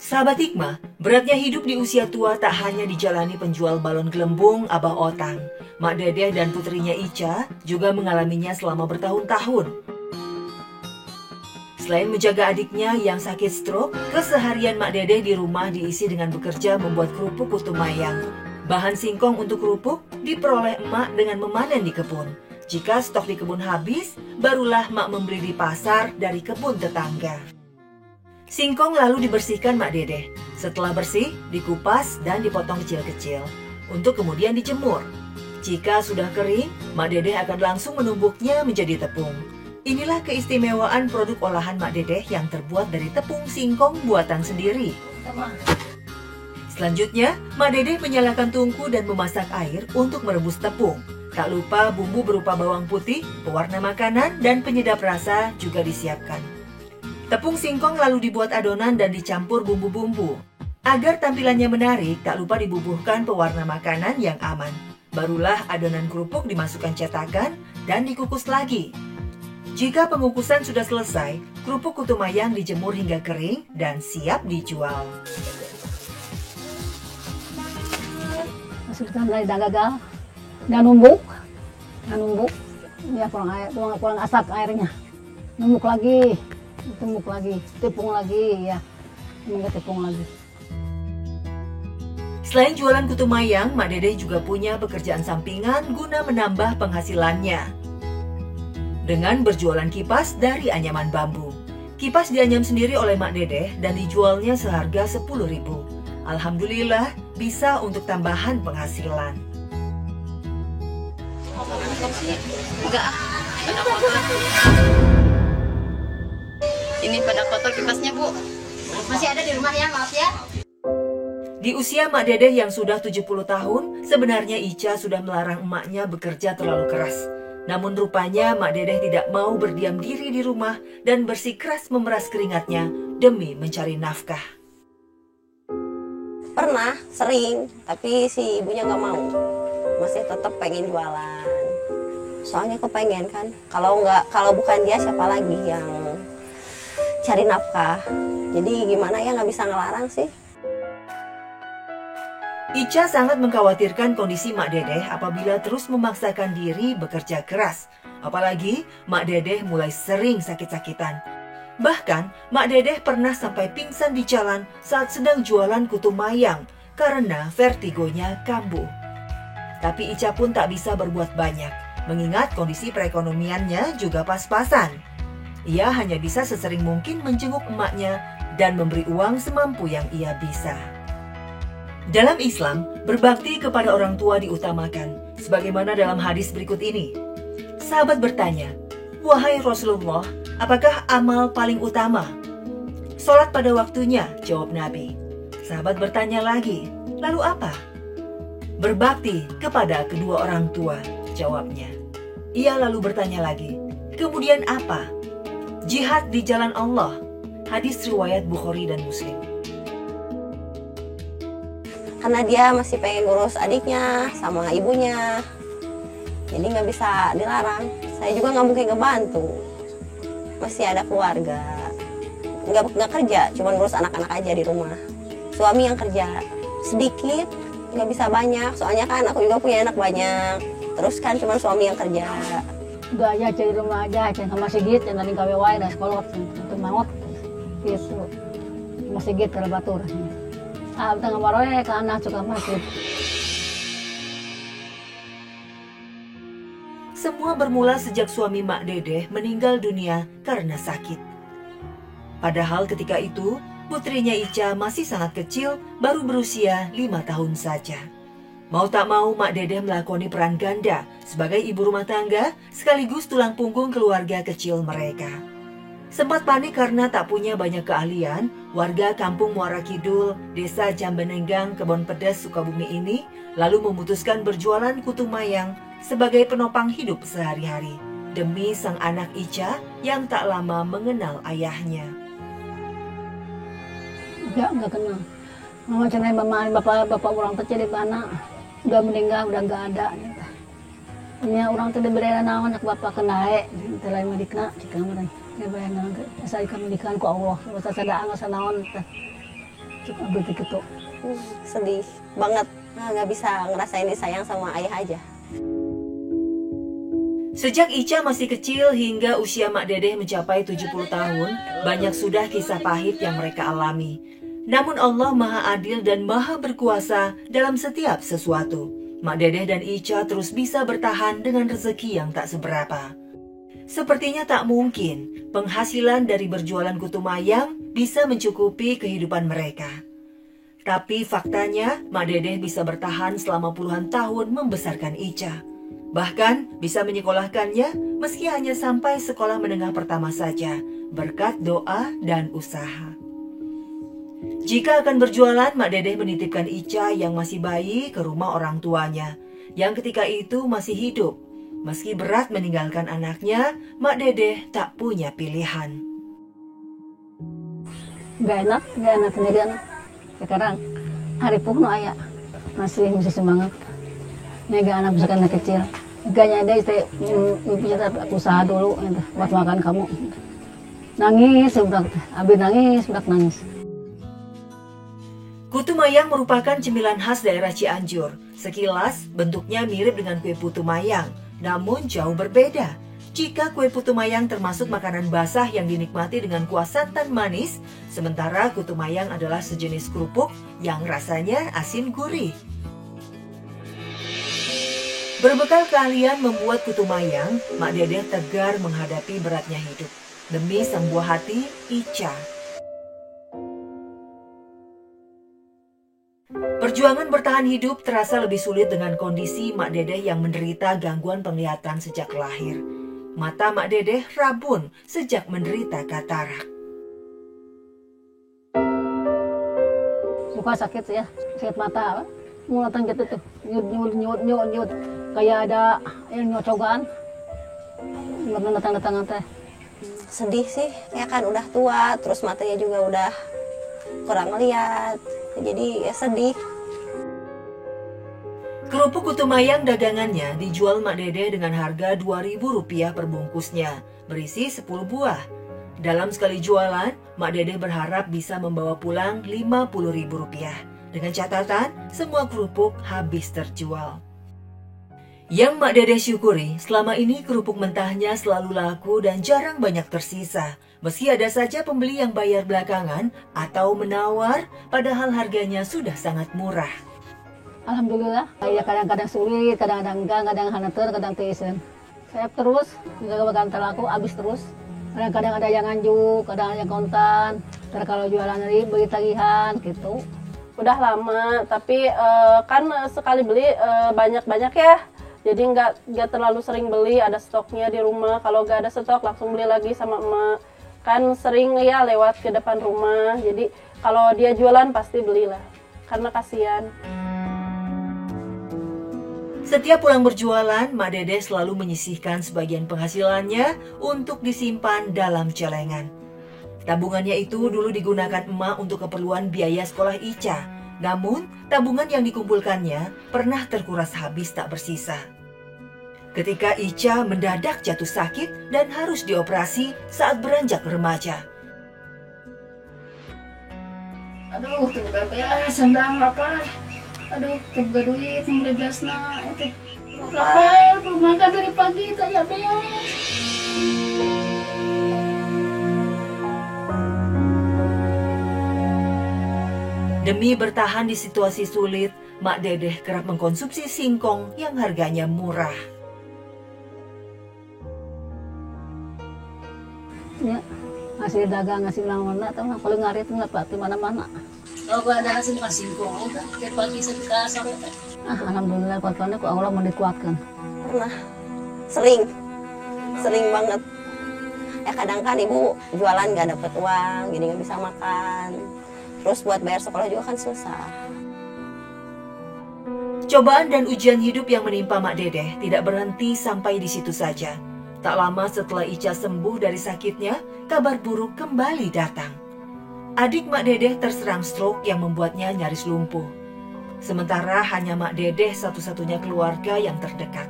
Sahabat Hikmah, beratnya hidup di usia tua tak hanya dijalani penjual balon gelembung Abah Otang. Mak Dedeh dan putrinya Ica juga mengalaminya selama bertahun-tahun. Selain menjaga adiknya yang sakit stroke, keseharian Mak Dedeh di rumah diisi dengan bekerja membuat kerupuk kutu mayang. Bahan singkong untuk kerupuk diperoleh emak dengan memanen di kebun. Jika stok di kebun habis, barulah mak membeli di pasar dari kebun tetangga. Singkong lalu dibersihkan Mak Dedeh. Setelah bersih, dikupas dan dipotong kecil-kecil untuk kemudian dijemur. Jika sudah kering, Mak Dedeh akan langsung menumbuknya menjadi tepung. Inilah keistimewaan produk olahan Mak Dedeh yang terbuat dari tepung singkong buatan sendiri. Selanjutnya, Mak Dedeh menyalakan tungku dan memasak air untuk merebus tepung. Tak lupa bumbu berupa bawang putih, pewarna makanan, dan penyedap rasa juga disiapkan. Tepung singkong lalu dibuat adonan dan dicampur bumbu-bumbu. Agar tampilannya menarik, tak lupa dibubuhkan pewarna makanan yang aman. Barulah adonan kerupuk dimasukkan cetakan dan dikukus lagi. Jika pengukusan sudah selesai, kerupuk kutu mayang dijemur hingga kering dan siap dijual. Masukkan dari gagal, dan numbuk, ya kurang asap airnya, numbuk lagi, tepung lagi, ya, tepung lagi. Selain jualan kutu mayang, Mak Dedeh juga punya pekerjaan sampingan guna menambah penghasilannya. Dengan berjualan kipas dari anyaman bambu. Kipas dianyam sendiri oleh Mak Dedeh dan dijualnya seharga 10.000. Alhamdulillah bisa untuk tambahan penghasilan. Enggak, pada kotor. Ini pada kotor kipasnya, Bu. Masih ada di rumah ya, maaf ya. Di usia Mak Dedeh yang sudah 70 tahun, sebenarnya Ica sudah melarang emaknya bekerja terlalu keras. Namun rupanya Mak Dedeh tidak mau berdiam diri di rumah dan bersikeras memeras keringatnya demi mencari nafkah. Pernah, sering, tapi si ibunya nggak mau. Masih tetap pengen jualan. Soalnya kepengen kan, kalau bukan dia siapa lagi yang cari nafkah. Jadi gimana ya, nggak bisa ngelarang sih. Ica sangat mengkhawatirkan kondisi Mak Dedeh apabila terus memaksakan diri bekerja keras. Apalagi Mak Dedeh mulai sering sakit-sakitan. Bahkan Mak Dedeh pernah sampai pingsan di jalan saat sedang jualan kutu mayang karena vertigonya kambuh. Tapi Ica pun tak bisa berbuat banyak, mengingat kondisi perekonomiannya juga pas-pasan. Ia hanya bisa sesering mungkin menjenguk emaknya dan memberi uang semampu yang ia bisa. Dalam Islam, berbakti kepada orang tua diutamakan, sebagaimana dalam hadis berikut ini. Sahabat bertanya, "Wahai Rasulullah, apakah amal paling utama?" "Sholat pada waktunya," jawab Nabi. Sahabat bertanya lagi, "Lalu apa?" "Berbakti kepada kedua orang tua," jawabnya. Ia lalu bertanya lagi, "Kemudian apa?" "Jihad di jalan Allah." Hadis riwayat Bukhari dan Muslim. Karena dia masih pengen ngurus adiknya sama ibunya, jadi nggak bisa dilarang. Saya juga nggak mungkin ngebantu, masih ada keluarga, nggak kerja, cuma ngurus anak-anak aja di rumah. Suami yang kerja sedikit, nggak bisa banyak, soalnya kan aku juga punya anak banyak. Terus kan cuma suami yang kerja. Udah aja cari rumah aja, cari sama Sigit, yang tadi gawe wae dan sekolah untuk mangot, gitu. Sama Sigit ke Batur. Tengah maroy ke anak suka masuk. Semua bermula sejak suami Mak Dedeh meninggal dunia karena sakit. Padahal ketika itu, putrinya Ica masih sangat kecil, baru berusia 5 tahun saja. Mau tak mau Mak Dedeh melakoni peran ganda sebagai ibu rumah tangga sekaligus tulang punggung keluarga kecil mereka. Sempat panik karena tak punya banyak keahlian, warga kampung Muara Kidul, desa Jambenenggang, Kebon Pedes, Sukabumi ini lalu memutuskan berjualan kutu mayang sebagai penopang hidup sehari-hari demi sang anak Ica yang tak lama mengenal ayahnya. Enggak kenal. Mama cenai bapak orang teh di mana? Udah meninggal, udah enggak ada. Nya orang teh diberi naon anak bapak kenae, teh lain madikna cika meureun. Ya bayang asal ikan mendikan ku Allah, rasa sadaan rasa naon teh. begitu. Sedih banget, nggak bisa ngerasain disayang sama ayah aja. Sejak Ica masih kecil hingga usia Mak Dedeh mencapai 70 tahun, banyak sudah kisah pahit yang mereka alami. Namun Allah Maha Adil dan Maha Berkuasa dalam setiap sesuatu. Mak Dedeh dan Ica terus bisa bertahan dengan rezeki yang tak seberapa. Sepertinya tak mungkin penghasilan dari berjualan kutu mayang bisa mencukupi kehidupan mereka. Tapi faktanya Mak Dedeh bisa bertahan selama puluhan tahun membesarkan Ica. Bahkan bisa menyekolahkannya meski hanya sampai sekolah menengah pertama saja, berkat doa dan usaha. Jika akan berjualan, Mak Dedeh menitipkan Ica yang masih bayi ke rumah orang tuanya, yang ketika itu masih hidup. Meski berat meninggalkan anaknya, Mak Dedeh tak punya pilihan. Gak enak sendirian. Sekarang hari puno ayah masih semangat. Nega anak besar anak kecil. Gaknya dia punya usaha dulu buat makan kamu. Nangis, abis nangis. Kutu mayang merupakan cemilan khas daerah Cianjur. Sekilas bentuknya mirip dengan kue putu mayang, namun jauh berbeda. Jika kue putu mayang termasuk makanan basah yang dinikmati dengan kuah santan manis, sementara kutu mayang adalah sejenis kerupuk yang rasanya asin gurih. Berbekal keahlian membuat kutu mayang, Mak Dedeh tegar menghadapi beratnya hidup demi sang buah hati, Ica. Perjuangan bertahan hidup terasa lebih sulit dengan kondisi Mak Dedeh yang menderita gangguan penglihatan sejak lahir. Mata Mak Dedeh rabun sejak menderita katarak. Suka sakit ya, sakit mata. Mulatan gitu tuh, nyut. Kayak ada yang nyocogan. Datang teh. Sedih sih, ya kan udah tua, terus matanya juga udah kurang ngeliat. Jadi ya sedih. Kerupuk kutu mayang dagangannya dijual Mak Dedeh dengan harga Rp2.000 per bungkusnya, berisi 10 buah. Dalam sekali jualan, Mak Dedeh berharap bisa membawa pulang Rp50.000. Dengan catatan, semua kerupuk habis terjual. Yang Mak Dedeh syukuri, selama ini kerupuk mentahnya selalu laku dan jarang banyak tersisa. Meski ada saja pembeli yang bayar belakangan atau menawar, padahal harganya sudah sangat murah. Alhamdulillah, ya kadang-kadang sulit, kadang-kadang enggak, kadang haneter, kadang teisen. Saya terus, juga bakal terlaku, habis terus. Kadang-kadang ada yang anjuk, kadang ada yang kontan. Terus kalau jualan dari beli tagihan gitu. Udah lama, tapi kan sekali beli banyak-banyak ya. Jadi nggak terlalu sering beli, ada stoknya di rumah. Kalau nggak ada stok langsung beli lagi sama emak. Kan sering ya lewat ke depan rumah. Jadi kalau dia jualan pasti belilah, karena kasihan. Setiap pulang berjualan, Mak Dedeh selalu menyisihkan sebagian penghasilannya untuk disimpan dalam celengan. Tabungannya itu dulu digunakan emak untuk keperluan biaya sekolah Ica. Namun, tabungan yang dikumpulkannya pernah terkuras habis tak bersisa. Ketika Ica mendadak jatuh sakit dan harus dioperasi saat beranjak remaja. Aduh, tuh ya sendang lapar. Aduh, tuh duit 15 na itu. Lapar, makan dari pagi tak ya beres. Demi bertahan di situasi sulit, Mak Dedeh kerap mengkonsumsi singkong yang harganya murah. Ya, ngasih dagang, ngasih mana-mana, tahu nggak? Kalau ngarit nggak pak di mana-mana. Kalau ada nasi makan singkong, kan? Tiap pagi saya kasar. Alhamdulillah kuatkannya ku Allah mau dikuatkan. Pernah, sering banget. Ya kadang kan ibu jualan nggak dapet uang, jadi nggak bisa makan. Terus buat bayar sekolah juga kan susah. Cobaan dan ujian hidup yang menimpa Mak Dedeh tidak berhenti sampai di situ saja. Tak lama setelah Ica sembuh dari sakitnya, kabar buruk kembali datang. Adik Mak Dedeh terserang stroke yang membuatnya nyaris lumpuh. Sementara hanya Mak Dedeh satu-satunya keluarga yang terdekat.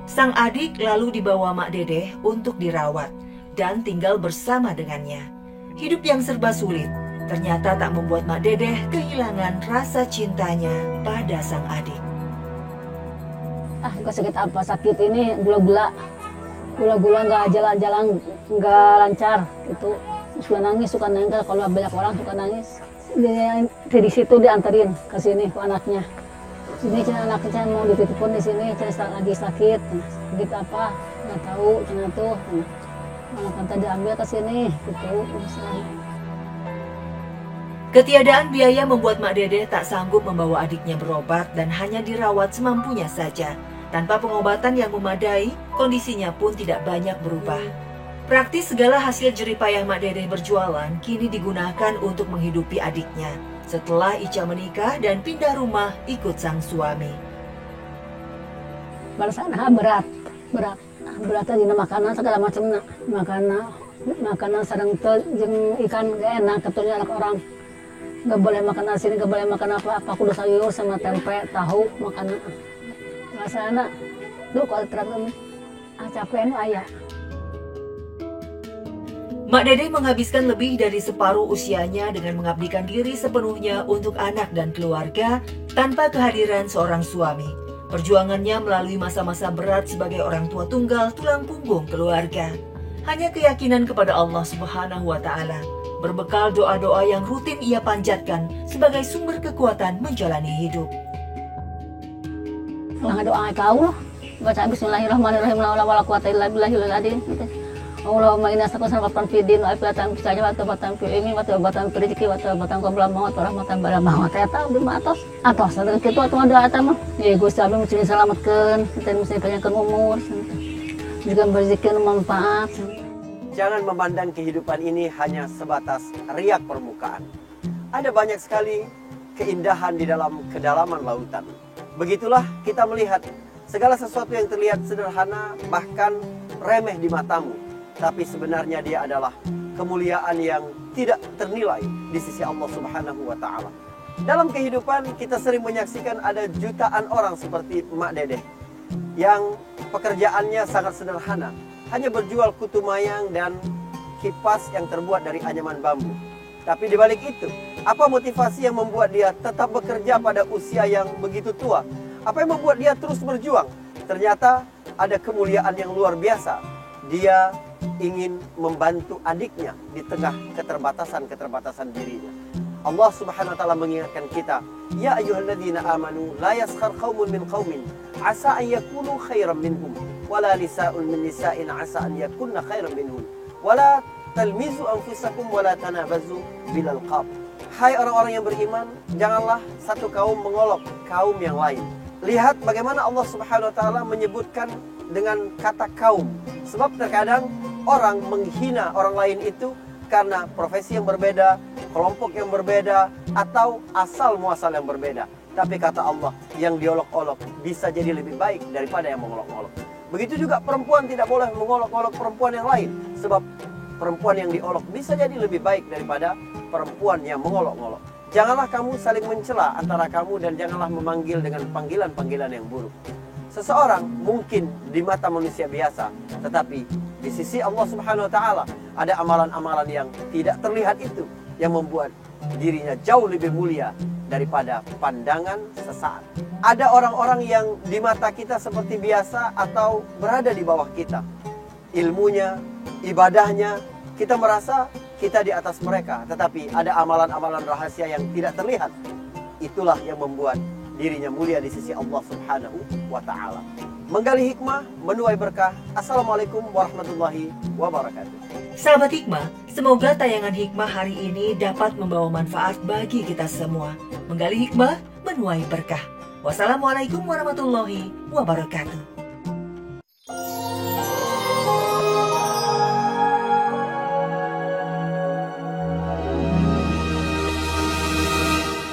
Sang adik lalu dibawa Mak Dedeh untuk dirawat dan tinggal bersama dengannya. Hidup yang serba sulit, ternyata tak membuat Mak Dedeh kehilangan rasa cintanya pada sang adik. Gak sakit apa, sakit ini gula-gula nggak jalan-jalan, nggak lancar gitu. Suka nangis kalau banyak orang suka nangis. Di situ dianterin ke sini ke anaknya. Sini anaknya mau dititipin di sini, lagi sakit apa nggak tahu, tuh anak diambil ke sini gitu. Ketiadaan biaya membuat Mak Dedeh tak sanggup membawa adiknya berobat dan hanya dirawat semampunya saja. Tanpa pengobatan yang memadai, kondisinya pun tidak banyak berubah. Praktis segala hasil jeripayah Mak Dedeh berjualan kini digunakan untuk menghidupi adiknya setelah Ica menikah dan pindah rumah ikut sang suami. Balasana berat aja makanan segala macam makanan sarang jeung ikan gak enak ketunya anak orang. Gak boleh makan asin, gak boleh makan apa kudu sayur sama tempe, tahu makan. Rasana duh kalau terang capek ayah. Mak Dedeh menghabiskan lebih dari separuh usianya dengan mengabdikan diri sepenuhnya untuk anak dan keluarga tanpa kehadiran seorang suami. Perjuangannya melalui masa-masa berat sebagai orang tua tunggal tulang punggung keluarga. Hanya keyakinan kepada Allah Subhanahu wa Ta'ala, berbekal doa-doa yang rutin ia panjatkan sebagai sumber kekuatan menjalani hidup. Doa kau loh, baca Bismillahirrahmanirrahim, la haula wala quwata illa billahil azim. Allahumma inna nas'aluka fid-din wa afiyatan fis saja wa tawbatan fil ilmi wa tawbatan fil rizqi wa tawbatan qabla maut wa rahmatan ba'da maut. Eta di atas kitu atuh doa eta mah. Ya Gusti Abdi mesti diselamatkeun, kita mesti panjangkeun umur, juga rezeki manfaat. Jangan memandang kehidupan ini hanya sebatas riak permukaan. Ada banyak sekali keindahan di dalam kedalaman lautan. Begitulah kita melihat segala sesuatu yang terlihat sederhana bahkan remeh di matamu, tapi sebenarnya dia adalah kemuliaan yang tidak ternilai di sisi Allah Subhanahu wa Ta'ala. Dalam kehidupan kita sering menyaksikan ada jutaan orang seperti Mak Dedeh yang pekerjaannya sangat sederhana, hanya berjual kutu mayang dan kipas yang terbuat dari anyaman bambu. Tapi di balik itu, apa motivasi yang membuat dia tetap bekerja pada usia yang begitu tua? Apa yang membuat dia terus berjuang? Ternyata ada kemuliaan yang luar biasa. Dia ingin membantu adiknya di tengah keterbatasan dirinya. Allah Subhanahu wa Ta'ala mengingatkan kita, ya ayyuhalladzina amanu la yaskhar qaumun min qaumin asa an yakunu khairan minhum wala nisa'un min nisa'in asa an yakunna khairan minhum wala talmizu anfusakum wala tanabazu bil alqab. Hai orang-orang yang beriman, janganlah satu kaum mengolok kaum yang lain. Lihat bagaimana Allah Subhanahu wa Ta'ala menyebutkan dengan kata kaum. Sebab terkadang orang menghina orang lain itu karena profesi yang berbeda, kelompok yang berbeda, atau asal muasal yang berbeda. Tapi kata Allah, yang diolok-olok bisa jadi lebih baik daripada yang mengolok-olok. Begitu juga perempuan tidak boleh mengolok-olok perempuan yang lain. Sebab perempuan yang diolok bisa jadi lebih baik daripada perempuan yang mengolok-olok. Janganlah kamu saling mencela antara kamu dan janganlah memanggil dengan panggilan-panggilan yang buruk. Seseorang mungkin di mata manusia biasa, tetapi di sisi Allah Subhanahu wa Ta'ala ada amalan-amalan yang tidak terlihat itu yang membuat dirinya jauh lebih mulia daripada pandangan sesaat. Ada orang-orang yang di mata kita seperti biasa atau berada di bawah kita. Ilmunya, ibadahnya, kita merasa kita di atas mereka, tetapi ada amalan-amalan rahasia yang tidak terlihat. Itulah yang membuat dirinya mulia di sisi Allah Subhanahu wa Ta'ala. Menggali hikmah, menuai berkah. Assalamualaikum warahmatullahi wabarakatuh. Sahabat Hikmah, semoga tayangan Hikmah hari ini dapat membawa manfaat bagi kita semua. Menggali hikmah, menuai berkah. Wassalamualaikum warahmatullahi wabarakatuh.